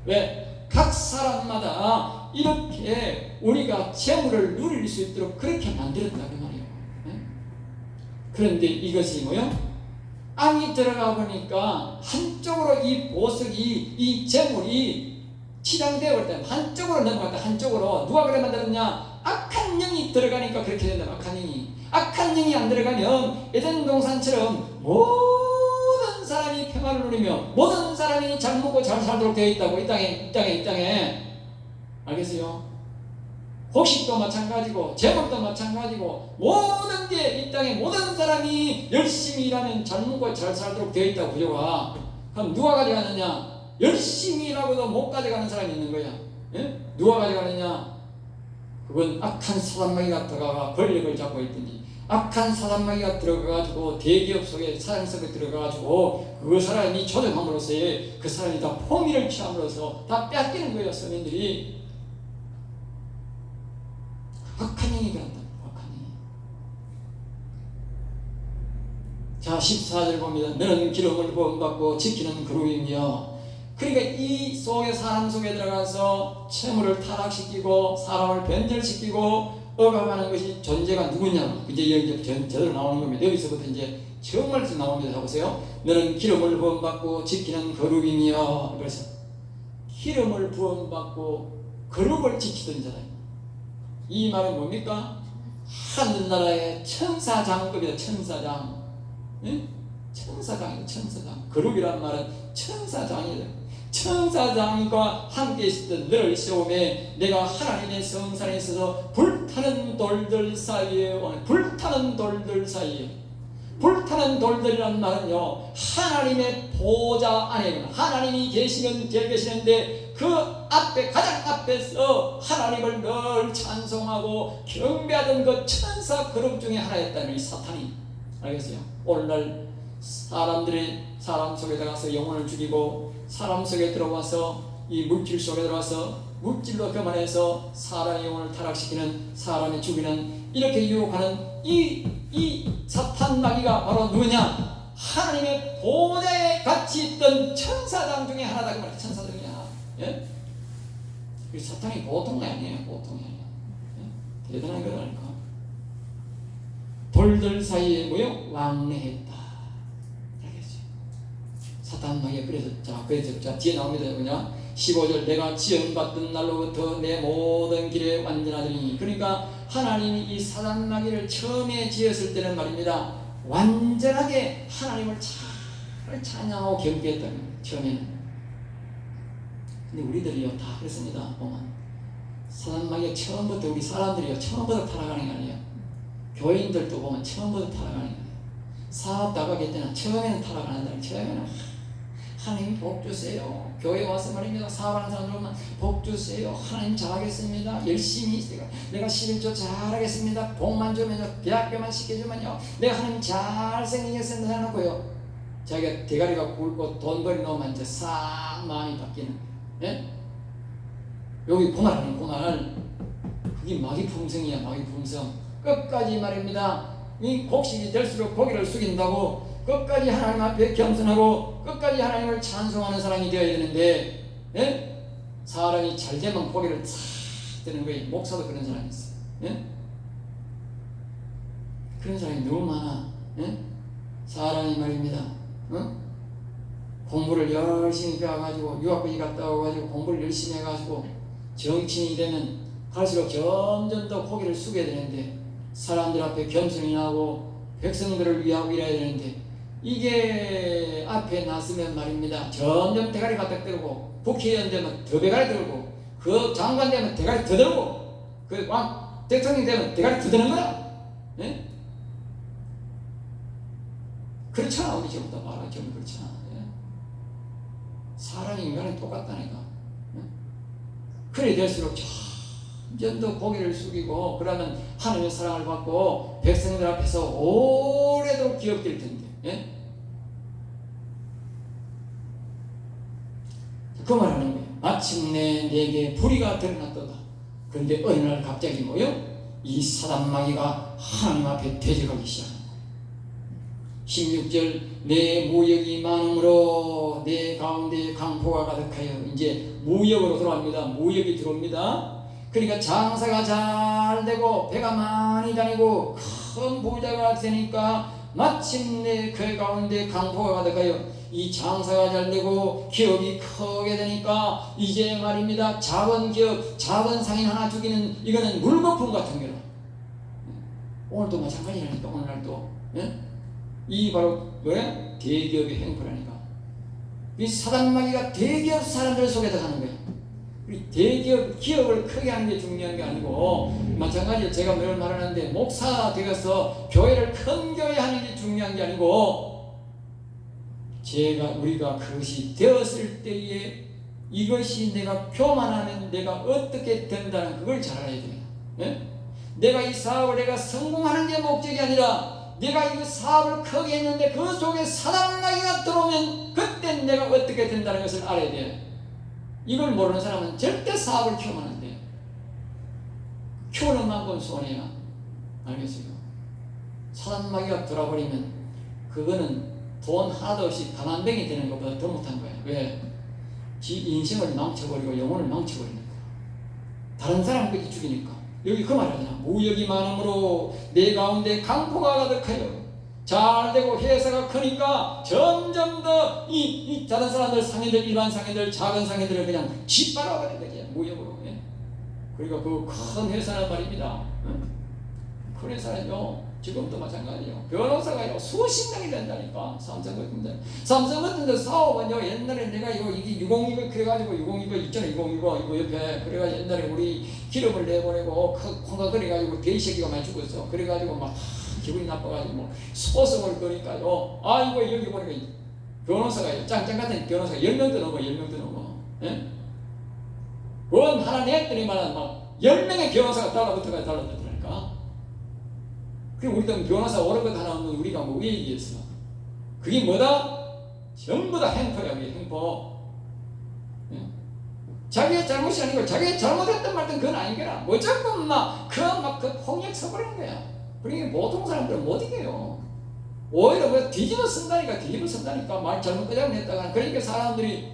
왜? 각 사람마다 이렇게 우리가 재물을 누릴 수 있도록 그렇게 만들었다 그 말이에요. 네? 그런데 이것이 뭐요? 악이 들어가 보니까 한쪽으로 이 보석이, 이 재물이 치장되어 올 때 한쪽으로 넘어갔다. 한쪽으로. 누가 그래 만들었냐? 악한 영이 들어가니까 그렇게 된다. 악한 영이 안 들어가면 에덴 동산처럼 모든 사람이 평안을 누리며 모든 사람이 잘 먹고 잘 살도록 되어 있다고. 이 땅에 알겠어요? 곡식도 마찬가지고 재물도 마찬가지고 모든 게 이 땅에 모든 사람이 열심히 일하면 잘 먹고 잘 살도록 되어 있다고 구조가. 그럼 누가 가져가느냐? 열심히 일하고도 못 가져가는 사람이 있는 거야. 예? 누가 가져가느냐? 그건 악한 사단마귀가 들어가 권력을 잡고 있든지, 악한 사단마귀가 들어가가지고 대기업 속에 사장 속에 들어가가지고 그 사람이 조종함으로써 그 사람이 다 포미를 취함으로써 다 뺏기는 거예요. 서민들이. 악한 영이 그런다. 악한 영이. 자 14절 봅니다. 너는 기름을 부음받고 지키는 그룹이며. 그러니까 이 속에, 사람 속에 들어가서 채무를 타락시키고 사람을 변절시키고 억압하는 것이 존재가 누구냐? 이제 여기 제대로 나오는 겁니다. 여기서부터 이제 정말 나옵니다. 보세요. 너는 기름을 부음받고 지키는 거룩이며. 그래서 기름을 부음받고 거룩을 지키던 자다. 이 말은 뭡니까? 하늘나라의 천사장급이다. 천사장. 예? 천사장이다. 천사장. 거룩이란 말은 천사장이다. 천사장과 함께 있었던 너를 시험에 내가 하나님의 성산에 있어서 불타는 돌들 사이에, 불타는 돌들이란 말은요, 하나님의 보좌 안에 하나님이 계시면 계시는데 그 앞에, 가장 앞에서 하나님을 늘 찬송하고 경배하던 그 천사 그룹 중에 하나였다는 이 사탄이. 알겠어요? 오늘날 사람들이 사람 속에 들어가서 영혼을 죽이고 사람 속에 들어와서 이 물질 속에 들어와서 물질로 교만해서 사람의 영혼을 타락시키는, 사람이 죽이는, 이렇게 유혹하는 이 사탄 마귀가 바로 누구냐? 하나님의 보좌에 같이 있던 천사장 중에 하나다. 그 말이야. 천사 중에 하나. 예? 이 사탄이 보통이 아니에요. 보통이 아니야. 예? 대단한 거라니까. 돌들 사이에 뭐요? 왕래했다. 사탄 마귀가 그래서 뒤에 나옵니다. 뭐냐? 15절 내가 지원받던 날로부터 내 모든 길에 완전하더니. 그러니까 하나님이 이 사탄 마귀를 처음에 지었을 때는 말입니다, 완전하게 하나님을 잘 찬양하고 경배했다는 거예요. 처음에는. 근데 우리들이요 다 그렇습니다. 보면 사탄 마귀가 처음부터, 우리 사람들이요 처음부터 타락하는 게 아니에요. 교인들도 보면 처음부터 타락하는 거예요. 사업 나가게 되는 처음에는 타락 안 한다는. 처음에는 하나님 복 주세요. 교회 와서 말입니다. 사업하는 사람들 오면 복 주세요. 하나님 잘하겠습니다. 열심히 내가 11조 잘하겠습니다. 복만 주면요, 대학교만 시켜주면요, 내가 하나님 잘생기겠습니다 해놓고요, 자기가 대가리가 굵고 돈벌이 놓으면 이제 싹 마음이 바뀌는. 예? 여기 고날. 그게 마귀 품성이야. 마귀 품성. 끝까지 말입니다, 이 곡식이 될수록 고개를 숙인다고 끝까지 하나님 앞에 겸손하고 끝까지 하나님을 찬송하는 사람이 되어야 되는데, 예? 사람이 잘 되면 고개를 싹 드는 거예요. 목사도 그런 사람이 있어요. 예? 그런 사람이 너무 많아. 예? 사람이 말입니다, 공부를 열심히 배워가지고 유학까지 갔다 와가지고 공부를 열심히 해가지고 정치인이 되면 갈수록 점점 더 고개를 숙여야 되는데, 사람들 앞에 겸손히 나오고 백성들을 위하고 일해야 되는데, 이게 앞에 나서면 말입니다, 점점 대가리 바닥 들고, 국회의원 되면 더 대가리 들고, 그 장관 되면 대가리 더 들고, 그 왕 대통령 되면 대가리 더 드는 거야. 예? 그렇잖아. 우리 전부 다 말하기 좀 그렇잖아. 예? 사람이 인간은 똑같다니까. 예? 그래 될수록 점점 더 고개를 숙이고 그러면 하나님의 사랑을 받고 백성들 앞에서 오래도록 기억될 텐데. 예? 그 말하는 거예요. 마침내 내게 불의가 드러났도다. 그런데 어느 날 갑자기 이 사단 마귀가 하나님 앞에 대적하기 시작합니다. 16절 내 무역이 많음으로 내 가운데 강포가 가득하여 이제 무역으로 들어갑니다. 무역이 들어옵니다. 그러니까 장사가 잘 되고 배가 많이 다니고 큰 부자가 되니까 마침내 그 가운데 강포가 가득하여 이 장사가 잘 되고 기업이 크게 되니까 이제 말입니다. 작은 기업, 작은 상인 하나 죽이는 이거는 물거품 같은 거라. 오늘도 마찬가지라니까. 오늘날도 이 바로 뭐야? 대기업의 행포라니까. 이 사단마귀가 대기업 사람들 속에 들어가는 거야. 대기업, 기업을 크게 하는 게 중요한 게 아니고 마찬가지로 제가 늘 말하는데 목사 되어서 교회를 큰 교회 하는 게 중요한 게 아니고 우리가 그것이 되었을 때에 이것이 내가 교만하면 내가 어떻게 된다는 그걸 잘 알아야 돼요. 네? 내가 이 사업을 내가 성공하는 게 목적이 아니라 내가 이 사업을 크게 했는데 그 속에 사단마귀가 들어오면 그때 내가 어떻게 된다는 것을 알아야 돼요. 이걸 모르는 사람은 절대 사업을 키우면 안 돼요. 키우는 만큼 손해야. 알겠어요? 사단마귀가 들어버리면 그거는 돈 하나도 없이 가난뱅이 되는 것보다 더 못한 거야. 왜? 지 인생을 망쳐버리고 영혼을 망쳐버리니까. 다른 사람까지 죽이니까. 여기 그 말이잖아. 무역이 많으므로 내 가운데 강포가 가득하여 잘되고 회사가 크니까 점점 더 이 다른 사람들 상인들 일반 상인들 작은 상인들을 그냥 짓밟아버린 거지. 무역으로. 예? 그러니까 그 큰 회사는 말입니다. 큰 회사는요 지금도 마찬가지예요. 변호사가요 수십 명이 된다니까. 삼성 같은 데 사업은요 옛날에 내가 이게 602 그래가지고 602 있잖아. 602 이거 옆에 그래가지고 옛날에 우리 기름을 내보내고 콩가 그래가지고 개새끼가 많이 죽었어. 그래가지고 막 기분이 나빠가지고 뭐 소송을 거니까요. 아이고 여기 보니까 변호사가 짱짱 같은 변호사가 10명도 넘어. 10명도 넘어. 예? 원 하나 냈더니만 막 10명의 변호사가 달라붙어가니까. 그리고 우리도 변호사 오른 것 하나 없는 우리가 뭐 왜 얘기했어? 그게 뭐다? 전부 다 행포야. 그게 행포. 예? 자기의 잘못이 아니고 자기의 잘못했던 말든 그건 아닌 거야. 무조건 그 폭력 써버리는 거야. 그러니까 보통 사람들은 못 이겨요. 오히려 뒤집어 쓴다니까. 말 잘못 그냥 냈다가. 그러니까 사람들이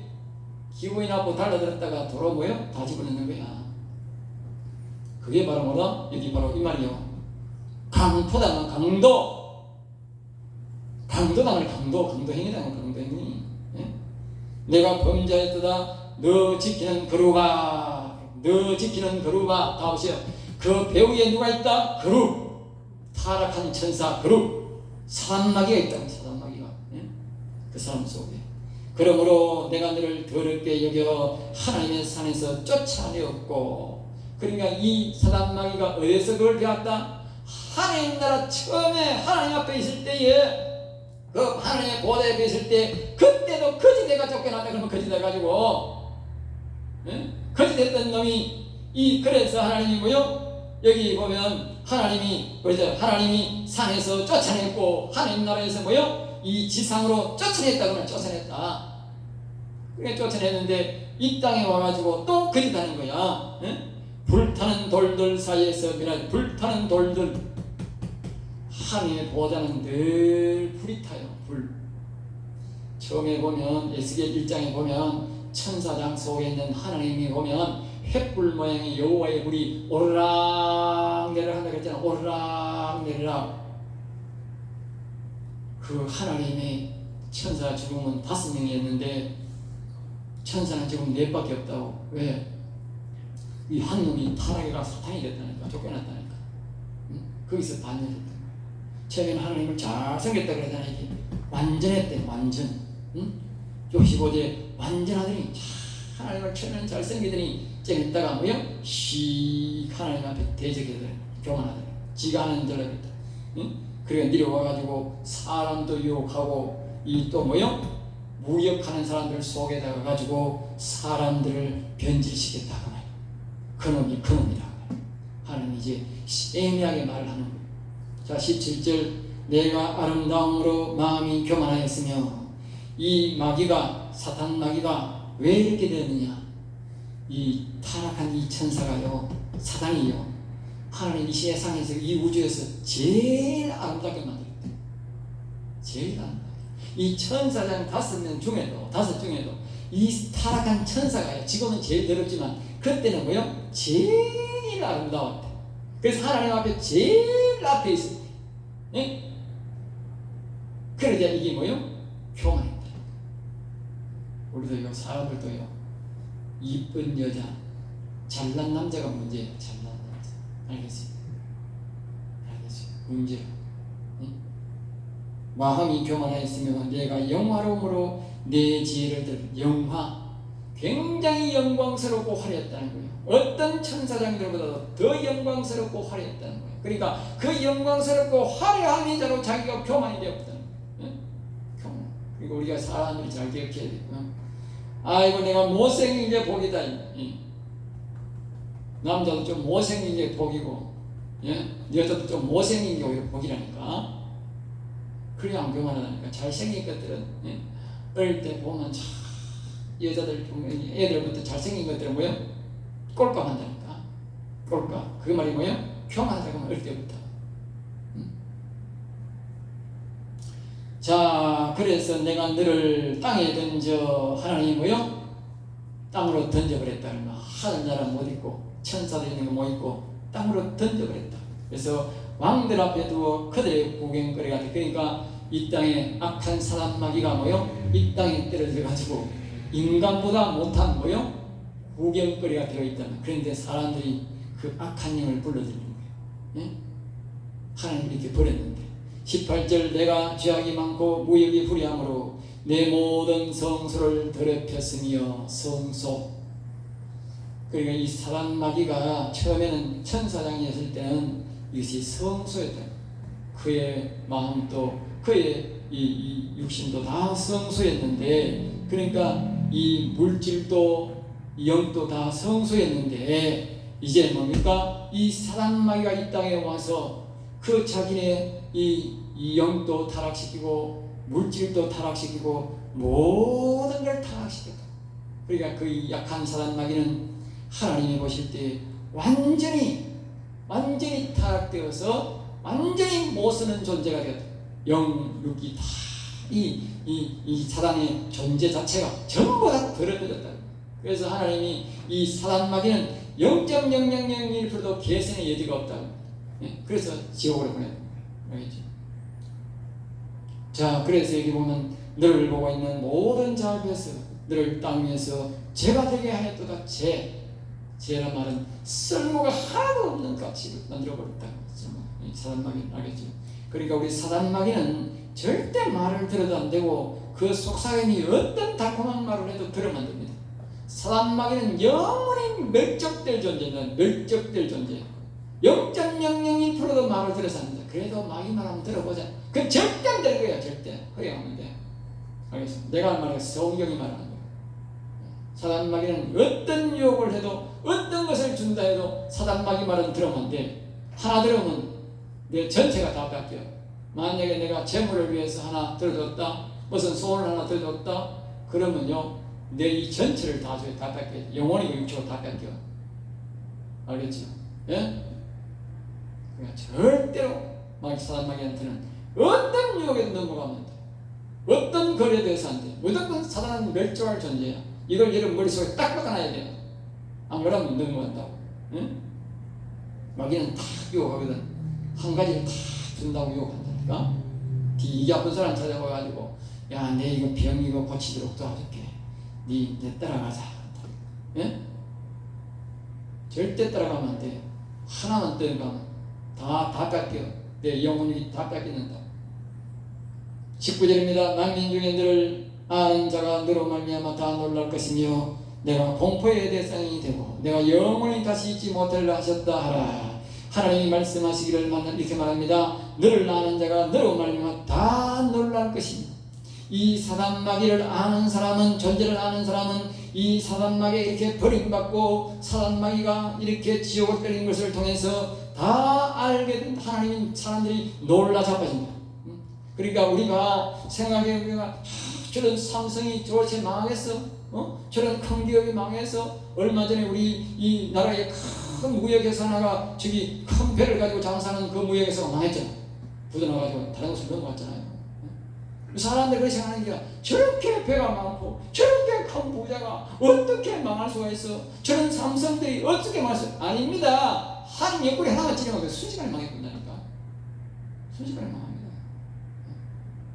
기분이 나쁘고 달라들었다가 도로 다 집어넣는 거야. 그게 바로 뭐다? 여기 바로 이 말이요. 강포당한 강도당할 강도행위당한 강도행위. 예? 내가 범죄했다. 너 지키는 거루가. 다 보세요. 그 배후에 누가 있다? 거루. 타락한 천사 거루. 사단마귀가 있다. 사단마귀가. 예? 그 사람 속에. 그러므로 내가 너를 더럽게 여겨 하나님의 산에서 쫓아내었고. 그러니까 이 사단마귀가 어디서 그걸 배웠다? 하나님 나라 처음에 하나님 앞에 있을 때에 그 하나님의 보좌에 앞에 있을 때 그때도 거짓대가 쫓겨났다. 그러면 거짓돼가지고 거짓됐던 놈이 그래서 하나님이 여기 보면 하나님이 산에서 쫓아냈고 하나님 나라에서 이 지상으로 쫓아냈다. 그러면 쫓아냈다. 그래 쫓아냈는데 이 땅에 와가지고 또 거짓하는 거야. 불타는 돌들 사이에서 불타는 돌들. 하나님의 보좌는 늘 불이 타요. 불. 처음에 보면 에스겔 1장에 보면 천사장 속에 있는 하나님이 보면 횃불 모양의 여호와의 불이 오르락 내리락 한다고 했잖아. 오르락 내리락. 그 하나님의 천사 죽음은 5명이었는데 천사는 지금 4밖에 없다고. 왜? 이 한 놈이 타락해가 사탄이 됐다니까. 쫓겨났다니까. 거기서 반전했다. 처음에는 하나님을 잘 섬겼다 그러잖아. 이게 완전했대. 완전. 요시보제 완전하더니 하나님을 처음에는 잘 섬기더니 좀 있다가 하나님 앞에 대적하더니 교만하더니 지가 하는 줄 알겠다. 그러니까 내려와가지고 사람도 유혹하고 이 또 무역하는 사람들 속에다가 가지고 사람들을 변질시켰다. 그놈이 그놈이다. 하나님 이제 애매하게 말을 하는 거예요. 자, 17절, 내가 아름다움으로 마음이 교만하였으며, 이 마귀가, 사탄 마귀가 왜 이렇게 되느냐? 이 타락한 이 천사가요, 사단이요, 하나님 이 세상에서, 이 우주에서 제일 아름답게 만들었대요. 제일 아름답게. 이 천사장 5명 중에도, 5 중에도 이 타락한 천사가요, 지금은 제일 더럽지만 그때는 뭐요? 제일 아름다웠대. 그래서 하나님 앞에 제일 앞에 있었대. 예? 그러자 이게 뭐요? 교만했다. 우리도 사람들도요, 이쁜 여자, 잘난 남자가 문제예요. 잘난 남자. 알겠어요? 알겠어요? 문제요. 예? 마음이 교만하였으며 내가 영화로움으로 내 지혜를 들. 영화, 굉장히 영광스럽고 화려했다는 거예요. 어떤 천사장들보다도 더 영광스럽고 화려했다는 거예요. 그러니까 그 영광스럽고 화려한 여자로 자기가 교만이 되었다는 거예요. 예? 교만. 그리고 우리가 사람들이 잘 기억해야 돼요. 아이고, 내가 못생긴 게 복이다. 예? 남자도 좀 못생긴 게 복이고, 예? 여자도 좀 못생긴 게 오히려 복이라니까. 그래야 안 교만하다니까. 잘생긴 것들은, 예? 어릴 때 보면 참 여자들 보면 애들부터 잘생긴 것들은 뭐요? 꼴값한다니까. 꼴값. 그 말이 뭐요? 교만하다고 하면 어릴 때부터. 자, 그래서 내가 너를 땅에 던져. 하나님이 뭐요? 땅으로 던져버렸다. 하늘나라 못 있고 천사들 있는 거 못 있고 땅으로 던져버렸다. 그래서 왕들 앞에 두어 그들의 구경거리가 돼. 그러니까 이 땅에 악한 사람 마귀가 뭐요? 이 땅에 떨어져가지고 인간보다 못한 뭐요? 구경거리가 되어있다는. 그런데 사람들이 그 악한 영을 불러들이는 거예요. 예? 하나님이 이렇게 버렸는데. 18절, 내가 죄악이 많고 무역이 불의함으로 내 모든 성소를 더럽혔으며. 성소. 그러니까 이 사단 마귀가 처음에는 천사장이었을 때는 이것이 성소였다. 그의 마음도 그의 이 육신도 다 성소였는데, 그러니까 이 물질도 영도 다 성소였는데, 이제 뭡니까? 이 사단 마귀가 이 땅에 와서 그 자기네 이 영도 타락시키고 물질도 타락시키고 모든 걸 타락시켰다. 그러니까 그 약한 사단 마귀는 하나님이 보실 때 완전히 타락되어서 완전히 못쓰는 존재가 되었다. 영, 육이 다 이 사단의 존재 자체가 전부 다 더러워졌다. 그래서 하나님이 이 사단 마귀는 0.0001%도 개선의 여지가 없다. 예? 그래서 지옥으로 보내는 거예요. 알겠죠? 자, 그래서 여기 보면 너를 보고 있는 모든 자 앞에서 너를 땅 위에서 죄가 되게 하였도다. 죄란 말은 쓸모가 하나도 없는 가치를 만들어버렸다는 거죠. 이 사단마귀는. 알겠죠? 그러니까 우리 사단마귀는 절대 말을 들어도 안 되고 그 속삭임이 어떤 달콤한 말을 해도 들으면 안 됩니다. 사단마귀는 영원히 멸족될 존재는 멸족될 존재. 0.001%도 말을 들어서 안 됩니다. 그래도 마귀 말 한번 들어보자. 그 절대 안 될 거야. 절대. 허용하면 돼. 알겠어? 내가 한 말은 성경이 말하는 거야. 사단마귀는 어떤 유혹을 해도 어떤 것을 준다 해도 사단마귀 말은 들으면 안 돼. 하나 들으면 내 전체가 다 바뀌어. 만약에 내가 재물을 위해서 하나 들어줬다, 무슨 소원을 하나 들어줬다, 그러면요 내 이 전체를 다 줘요. 다 바뀌어. 영혼이 육체로 다 바뀌어. 알겠죠? 예? 그러니까 절대로 사단마귀한테는 어떤 유혹에도 넘어가면 안 돼. 어떤 거래에 대해서 안 돼. 무조건 사단은 멸종할 존재야. 이걸 여러분 머릿속에 딱 박아놔야 돼요. 안 그러면 넘어간다고. 응? 마귀는 다 유혹하거든. 한 가지를 다 준다고 유혹한다니까. 이게 아픈 사람 찾아와가지고 야, 내 이거 병 이거 고치도록 도와줄게. 내 따라가자. 예? 절대 따라가면 안 돼. 하나만 따라가면 다 뺏겨. 내 영혼이 다 뺏기는다. 19절입니다. 만민 중에 너를 아는 자가 너로 말미암아 다 놀랄 것이며 내가 공포의 대상이 되고 내가 영원히 다시 잊지 못하리라 하셨다 하라. 하나님이 말씀하시기를 이렇게 말합니다. 너를 아는 자가 너로 말미암아 다 놀랄 것이며 이 사단 마귀를 아는 사람은, 존재를 아는 사람은 이 사단 마귀에 이렇게 버림받고 사단 마귀가 이렇게 지옥을 때리는 것을 통해서 다 알게 된 하나님 사람들이 놀라 자빠진다. 그러니까 우리가 생각해 보면 저런 삼성이 저렇게 망하겠어? 저런 큰 기업이 망해서 얼마 전에 우리 이 나라의 큰 무역회사 하나가 저기 큰 배를 가지고 장사하는 그 무역회사가 망했잖아. 부도나가지고 다른 곳으로 넘어갔잖아요. 사람들 그렇게 생각하는 게 저렇게 배가 많고 저렇게 큰 부자가 어떻게 망할 수가 있어? 저런 삼성들이 어떻게 망할 수? 아닙니다. 한 옆구리 하나만 찌르면 순식간에 망해본다니까. 순식간에 망합니다.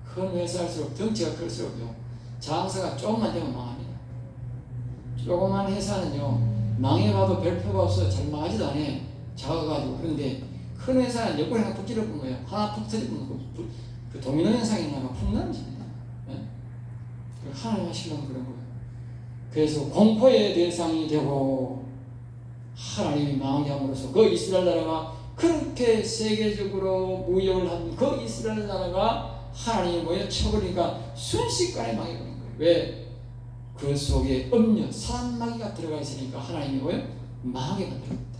큰 회사일수록 덩치가 클수록요 장사가 조금만 되면 망합니다. 조그만 회사는요 망해봐도 별 표가 없어. 잘 망하지도 않아. 작아가지고. 그런데 큰 회사는 옆구리 하나 푹 찔러본 거예요. 하나 푹 터져본 거. 그 도미노 현상이 나가 푹 나눠집니다. 하나님 하시려면 그런 거예요. 그래서 공포의 대상이 되고 하나님이 망하게 함으로써 그 이스라엘 나라가 그렇게 세계적으로 무역을 한 그 이스라엘 나라가 하나님이 모여 쳐버리니까 순식간에 망해버린 거예요. 왜? 그 속에 음녀, 사단마귀가 들어가 있으니까 하나님이 뭐예요? 망하게 만들었다.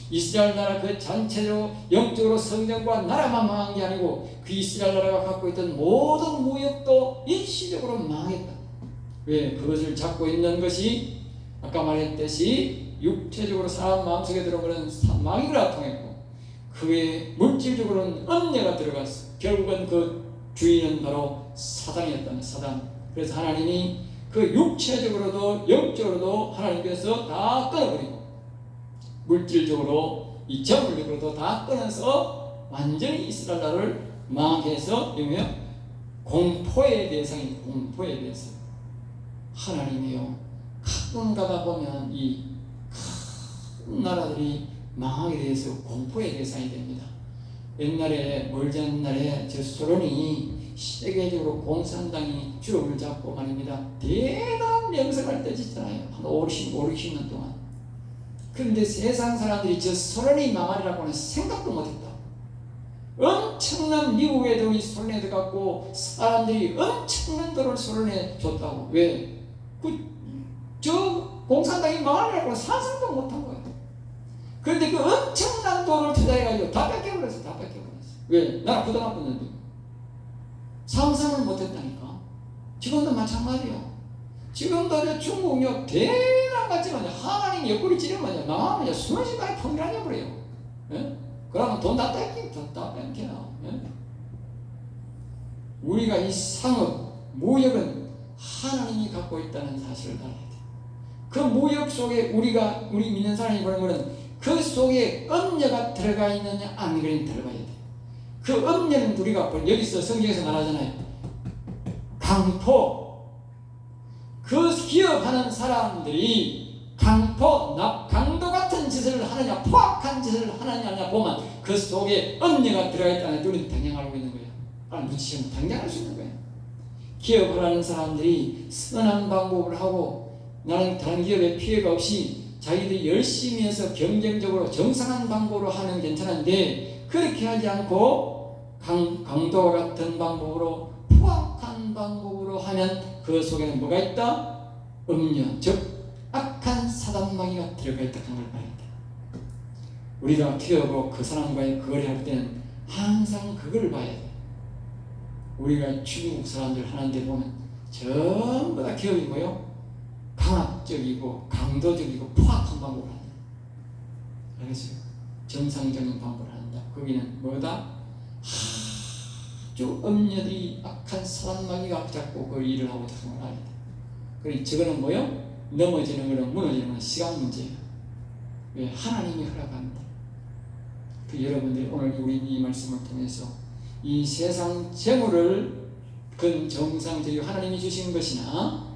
이스라엘 나라 그 전체로 영적으로 성전과 나라만 망한 게 아니고 그 이스라엘 나라가 갖고 있던 모든 무역도 일시적으로 망했다. 왜? 그것을 잡고 있는 것이 아까 말했듯이 육체적으로 사람 마음속에 들어오는 마귀가 통했고 그의 물질적으로는 음녀가 들어갔어. 결국은 그 주인은 바로 사단이었다는 사단. 그래서 하나님이 그 육체적으로도 영적으로도 하나님께서 다 끊어버리고 물질적으로 이 재물적으로도 다 끊어서 완전히 이스라엘 나라를 망하게 해서 공포의 대상인 공포의 대상. 하나님이요 가끔 가다 보면 이 큰 나라들이 망하게 돼서 공포의 대상이 됩니다. 옛날에 멀지 않은 날에 저 소련이 세계적으로 공산당이 주름을 잡고 말입니다. 대단한 명성을 떨쳤잖아요. 한 50년 동안. 그런데 세상 사람들이 저 소련이 망하리라고는 생각도 못했다. 엄청난 미국의 돈이 소련에 들어갔고 사람들이 엄청난 돈을 소련에 줬다고. 왜? 저 공산당이 망하리라고는 상상도 못한 거예요. 그런데 그 엄청난 돈을 투자해가지고 다 뺏겨버렸어. 다 뺏겨버렸어. 왜? 나라 부도나빴는데. 상상을 못했다니까. 지금도 마찬가지예요. 지금도 중국요 대단 같지만 하나님 옆구리 찌르면 망하면 순식간에 통일하냐 버려요. 예? 그러면 돈 다 뺏겨요. 예? 우리가 이 상업, 무역은 하나님이 갖고 있다는 사실을 알아야 돼. 그 무역 속에 우리 믿는 사람이 보는 것은 그 속에 음녀가 들어가 있느냐 안 들어가야 돼. 그 음녀는 우리가 여기서 성경에서 말하잖아요. 강포. 그 기업하는 사람들이 강도 같은 짓을 하느냐 포악한 짓을 하느냐 보면 그 속에 음녀가 들어가 있다는 데 우리는 당장 알고 있는 거예요. 무지하면 당장 알 수 있는 거예요. 기업을 하는 사람들이 선한 방법을 하고 나는 다른 기업에 피해가 없이 자기들이 열심히 해서 경쟁적으로 정상한 방법으로 하면 괜찮은데 그렇게 하지 않고 강도 같은 방법으로 포악한 방법으로 하면 그 속에는 뭐가 있다? 음녀, 즉 악한 사단마귀가 들어가 있다 하는 걸 말합니다. 우리가 기업하고 그 사람과의 거래할 때는 항상 그걸 봐야 돼. 우리가 중국 사람들 하는데 보면 전부 다 기업이 뭐요? 강압적이고 강도적이고 포악한 방법을 한다. 알겠어요? 정상적인 방법을 한다. 거기는 뭐다? 아주 음녀들이 악한 사단마귀가 잡고 그 일을 하고 있다는 걸 알아야 돼. 그리고 저거는 뭐요? 넘어지는 거는 무너지는 건 시간 문제예요. 왜? 하나님이 허락합니다. 그 여러분들이 오늘 우리 이 말씀을 통해서 이 세상 재물을 그 정상적으로 하나님이 주신 것이나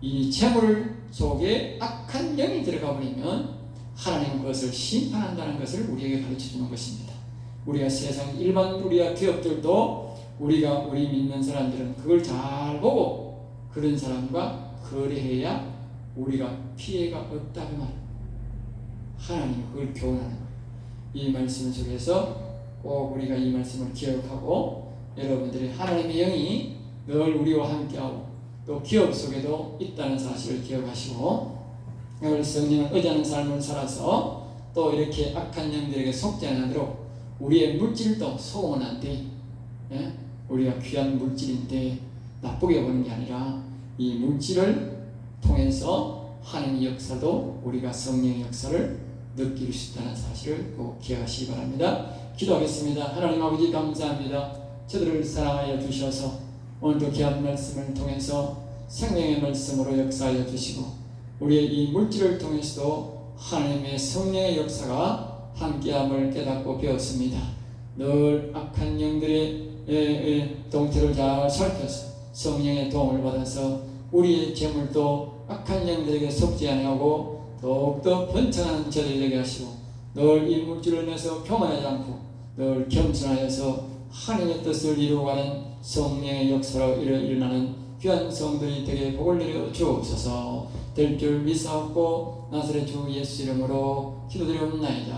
이 재물 속에 악한 영이 들어가 버리면 하나님은 그것을 심판한다는 것을 우리에게 가르쳐 주는 것입니다. 우리가 세상 일반 우리가 기업들도 우리 믿는 사람들은 그걸 잘 보고 그런 사람과 거래해야 우리가 피해가 없다는 말. 하나님이 그걸 교훈하는 거예요. 이 말씀 속에서 꼭 우리가 이 말씀을 기억하고 여러분들이 하나님의 영이 늘 우리와 함께하고 또 기업 속에도 있다는 사실을 기억하시고 늘 성령을 의지하는 삶을 살아서 또 이렇게 악한 영들에게 속지 않도록 우리의 물질도 소음은 안 돼. 예? 우리가 귀한 물질인데 나쁘게 보는 게 아니라 이 물질을 통해서 하나님의 역사도 우리가 성령의 역사를 느낄 수 있다는 사실을 꼭 기억하시기 바랍니다. 기도하겠습니다. 하나님 아버지 감사합니다. 저들을 사랑하여 주셔서 오늘도 귀한 말씀을 통해서 생명의 말씀으로 역사하여 주시고 우리의 이 물질을 통해서도 하나님의 성령의 역사가 함께함을 깨닫고 배웠습니다. 늘 악한 영들의 동태를 잘 살펴서 성령의 도움을 받아서 우리의 재물도 악한 영들에게 속지 아니하고 더욱더 번창하는 저들이 되게 하시고 늘 이 물질을 내서 교만하지 않고 늘 겸손하여서 하나님의 뜻을 이루어가는 성령의 역사로 일어나는 귀한 성도들이 되게 복을 내려 주옵소서. 될 줄 믿사옵고 나사렛 주 예수 이름으로 기도드리옵나이다.